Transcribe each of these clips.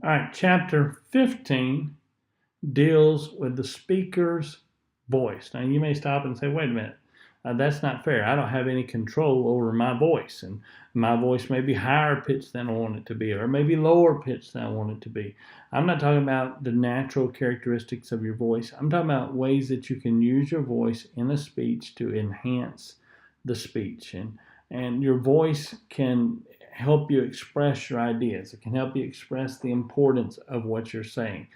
All right, chapter 15 deals with the speaker's voice. Now, you may stop and say, wait a minute, that's not fair. I don't have any control over my voice, and my voice may be higher pitched than I want it to be, or maybe lower pitched than I want it to be. I'm not talking about the natural characteristics of your voice. I'm talking about ways that you can use your voice in a speech to enhance the speech. And your voice can help you express your ideas. It can help you express the importance of what you're saying.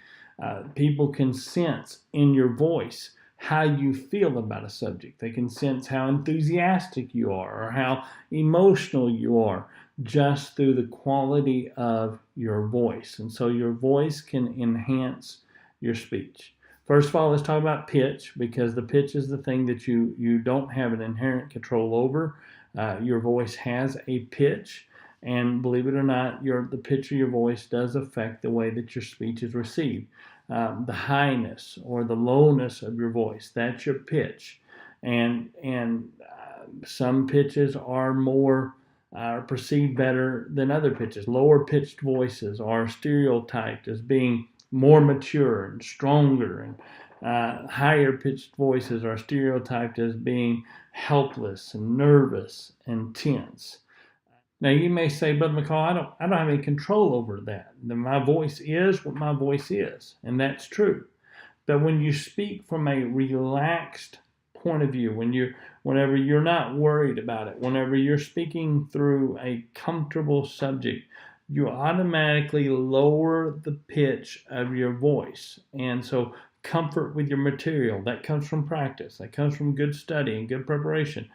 People can sense in your voice how you feel about a subject. They can sense how enthusiastic you are or how emotional you are just through the quality of your voice. And so your voice can enhance your speech. First of all, let's talk about pitch, because the pitch is the thing that you don't have an inherent control over. Your voice has a pitch, and believe it or not, the pitch of your voice does affect the way that your speech is received. The highness or the lowness of your voice, that's your pitch. And some pitches are more perceived better than other pitches. Lower pitched voices are stereotyped as being more mature and stronger, and higher pitched voices are stereotyped as being helpless and nervous and tense. Now you may say, Brother McCall, I don't have any control over that. My voice is what my voice is, and that's true. But when you speak from a relaxed point of view, whenever you're not worried about it, whenever you're speaking through a comfortable subject, you automatically lower the pitch of your voice. And so comfort with your material, that comes from practice, that comes from good study and good preparation,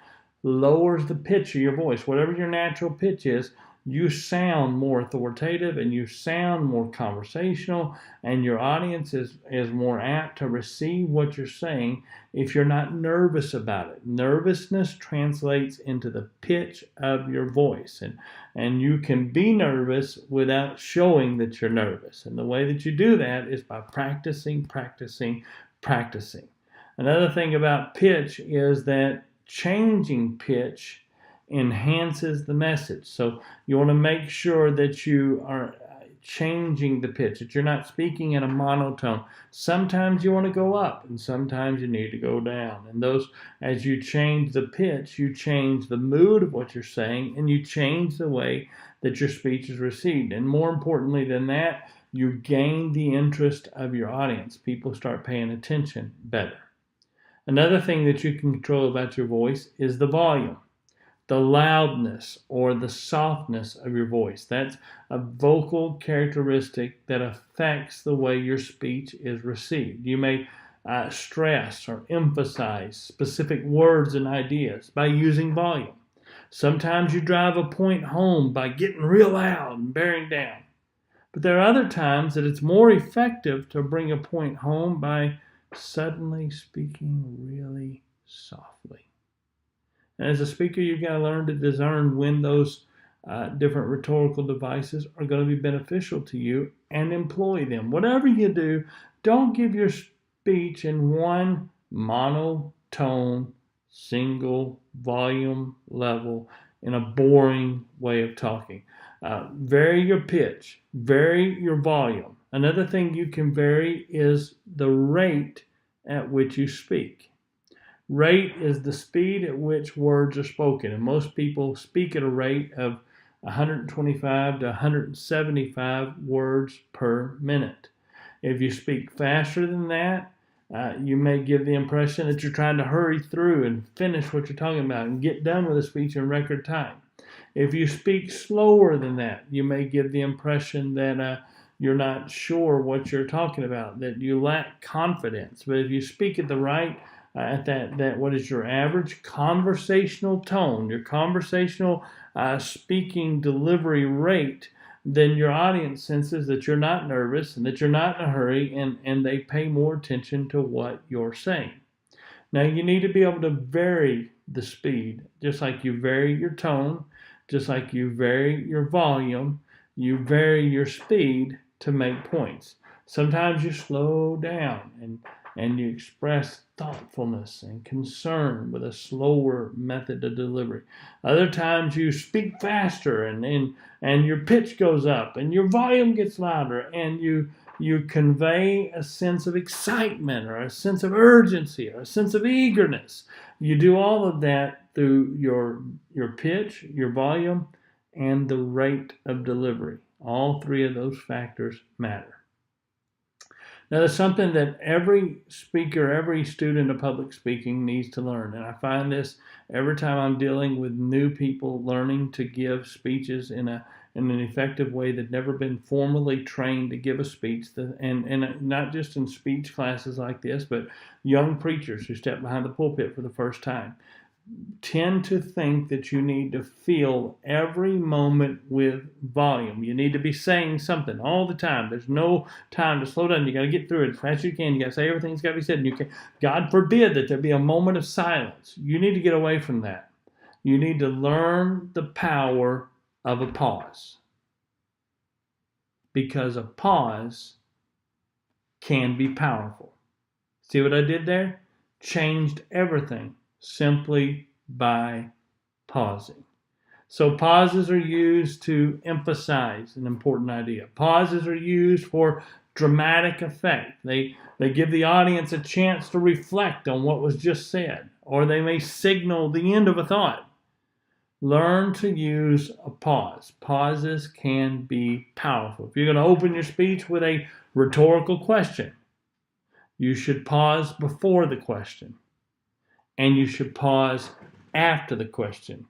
lowers the pitch of your voice. Whatever your natural pitch is, you sound more authoritative and you sound more conversational, and your audience is more apt to receive what you're saying if you're not nervous about it. Nervousness translates into the pitch of your voice, and you can be nervous without showing that you're nervous. And the way that you do that is by practicing. Another thing about pitch is that changing pitch enhances the message. So you want to make sure that you are changing the pitch, that you're not speaking in a monotone. Sometimes you want to go up and sometimes you need to go down. And as you change the pitch, you change the mood of what you're saying, and you change the way that your speech is received. And more importantly than that, you gain the interest of your audience. People start paying attention better. Another thing that you can control about your voice is the volume, the loudness or the softness of your voice. That's a vocal characteristic that affects the way your speech is received. You may stress or emphasize specific words and ideas by using volume. Sometimes you drive a point home by getting real loud and bearing down. But there are other times that it's more effective to bring a point home by suddenly speaking really softly. And as a speaker, you've got to learn to discern when those different rhetorical devices are going to be beneficial to you and employ them. Whatever you do, don't give your speech in one monotone, single volume level in a boring way of talking. Vary your pitch, vary your volume. Another thing you can vary is the rate at which you speak. Rate is the speed at which words are spoken, and most people speak at a rate of 125 to 175 words per minute. If you speak faster than that, you may give the impression that you're trying to hurry through and finish what you're talking about and get done with a speech in record time. If you speak slower than that, you may give the impression that you're not sure what you're talking about, that you lack confidence. But if you speak at the right, at that what is your average conversational tone, your conversational speaking delivery rate, then your audience senses that you're not nervous and that you're not in a hurry, and they pay more attention to what you're saying. Now, you need to be able to vary the speed, just like you vary your tone, just like you vary your volume, you vary your speed to make points. Sometimes you slow down, and you express thoughtfulness and concern with a slower method of delivery. Other times you speak faster and your pitch goes up and your volume gets louder, and you convey a sense of excitement or a sense of urgency or a sense of eagerness. You do all of that through your pitch, your volume, and the rate of delivery. All three of those factors matter. Now, there's something that every speaker, every student of public speaking needs to learn. And I find this every time I'm dealing with new people learning to give speeches in an effective way. They've never been formally trained to give a speech. And not just in speech classes like this, but young preachers who step behind the pulpit for the first time tend to think that you need to fill every moment with volume. You need to be saying something all the time. There's no time to slow down. You got to get through it as fast as you can. You got to say everything's got to be said. And you can, God forbid that there be a moment of silence. You need to get away from that. You need to learn the power of a pause, because a pause can be powerful. See what I did there? Changed everything simply by pausing. So pauses are used to emphasize an important idea. Pauses are used for dramatic effect. They give the audience a chance to reflect on what was just said, or they may signal the end of a thought. Learn to use a pause. Pauses can be powerful. If you're going to open your speech with a rhetorical question, you should pause before the question. And you should pause after the question,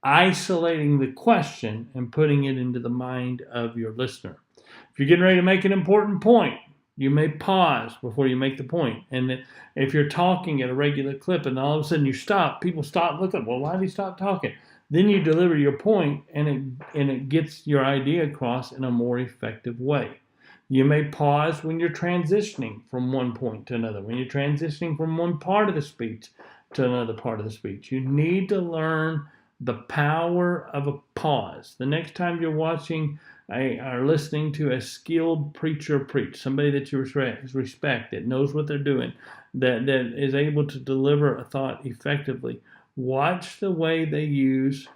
isolating the question and putting it into the mind of your listener. If you're getting ready to make an important point, you may pause before you make the point. And if you're talking at a regular clip and all of a sudden you stop, people stop looking, well, why did he stop talking? Then you deliver your point, and it gets your idea across in a more effective way. You may pause when you're transitioning from one point to another, when you're transitioning from one part of the speech to another part of the speech. You need to learn the power of a pause. The next time you're watching or listening to a skilled preacher preach, somebody that you respect, that knows what they're doing, that is able to deliver a thought effectively, watch the way they use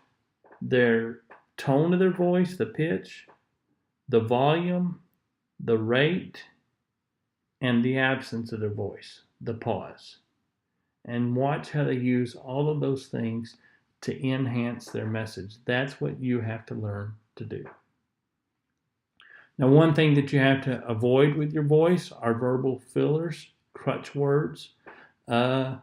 their tone of their voice, the pitch, the volume, the rate, and the absence of their voice, the pause. And watch how they use all of those things to enhance their message. That's what you have to learn to do. Now, one thing that you have to avoid with your voice are verbal fillers, crutch words, and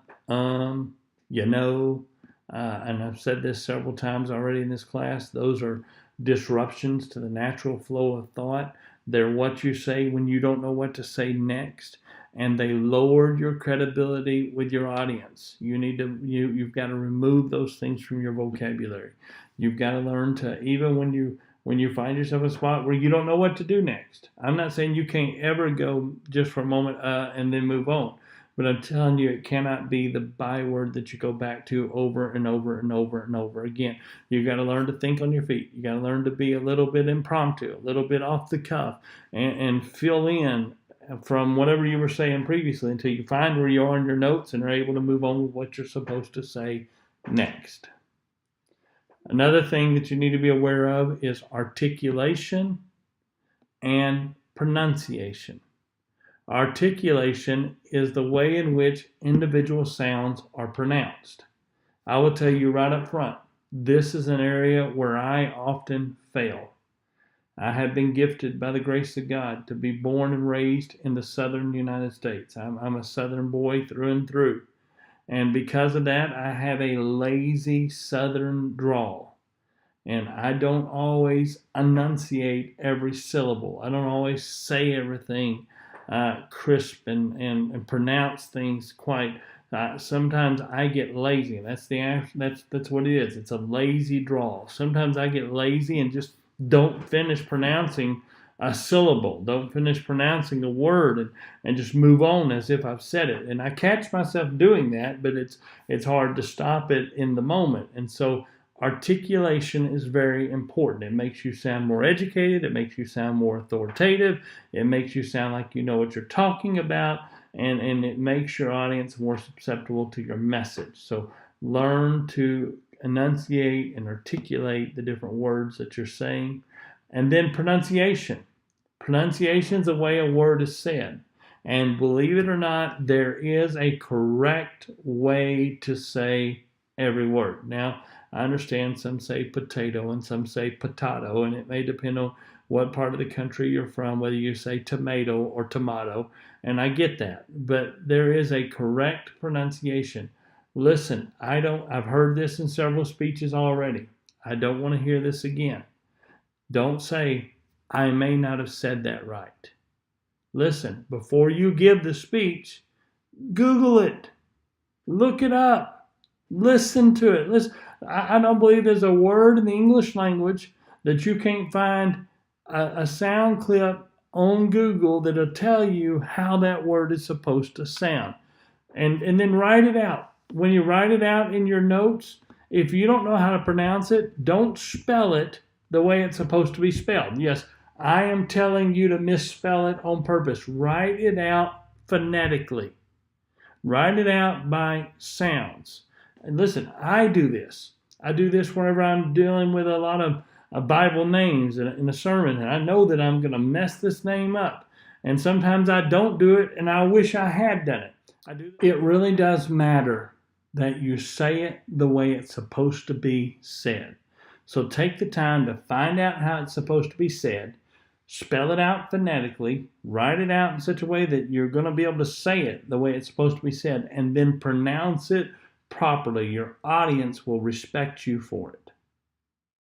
I've said this several times already in this class, those are disruptions to the natural flow of thought. They're what you say when you don't know what to say next, and they lower your credibility with your audience. You've got to remove those things from your vocabulary. You've got to learn to, even when you find yourself in a spot where you don't know what to do next. I'm not saying you can't ever go just for a moment and then move on. But I'm telling you, it cannot be the byword that you go back to over and over and over and over again. You've got to learn to think on your feet. You got to learn to be a little bit impromptu, a little bit off the cuff, and fill in from whatever you were saying previously until you find where you are in your notes and are able to move on with what you're supposed to say next. Another thing that you need to be aware of is articulation and pronunciation. Articulation is the way in which individual sounds are pronounced. I will tell you right up front, this is an area where I often fail. I have been gifted by the grace of God to be born and raised in the southern United States. I'm a southern boy through and through. And because of that, I have a lazy southern drawl. And I don't always enunciate every syllable. I don't always say everything crisp and pronounce things quite. Sometimes I get lazy. That's what it is. It's a lazy drawl. Sometimes I get lazy and just don't finish pronouncing a syllable. Don't finish pronouncing a word and just move on as if I've said it. And I catch myself doing that, but it's hard to stop it in the moment. And so articulation is very important. It makes you sound more educated. It makes you sound more authoritative. It makes you sound like you know what you're talking about. and it makes your audience more susceptible to your message. So learn to enunciate and articulate the different words that you're saying. And then pronunciation. Pronunciation is the way a word is said. And believe it or not, there is a correct way to say every word. Now, I understand some say potato and some say potato, and it may depend on what part of the country you're from, whether you say tomato or tomato, and I get that. But there is a correct pronunciation. Listen, I've heard this in several speeches already. I don't want to hear this again. Don't say, I may not have said that right. Listen, before you give the speech, Google it, look it up, listen to it. Listen, I don't believe there's a word in the English language that you can't find a sound clip on Google that'll tell you how that word is supposed to sound. And then write it out. When you write it out in your notes, if you don't know how to pronounce it, don't spell it the way it's supposed to be spelled. Yes, I am telling you to misspell it on purpose. Write it out phonetically. Write it out by sounds. And listen, I do this. I do this whenever I'm dealing with a lot of Bible names in a sermon, and I know that I'm going to mess this name up. And sometimes I don't do it, and I wish I had done it. It really does matter that you say it the way it's supposed to be said. So take the time to find out how it's supposed to be said, spell it out phonetically, write it out in such a way that you're going to be able to say it the way it's supposed to be said, and then pronounce it properly. Your audience will respect you for it.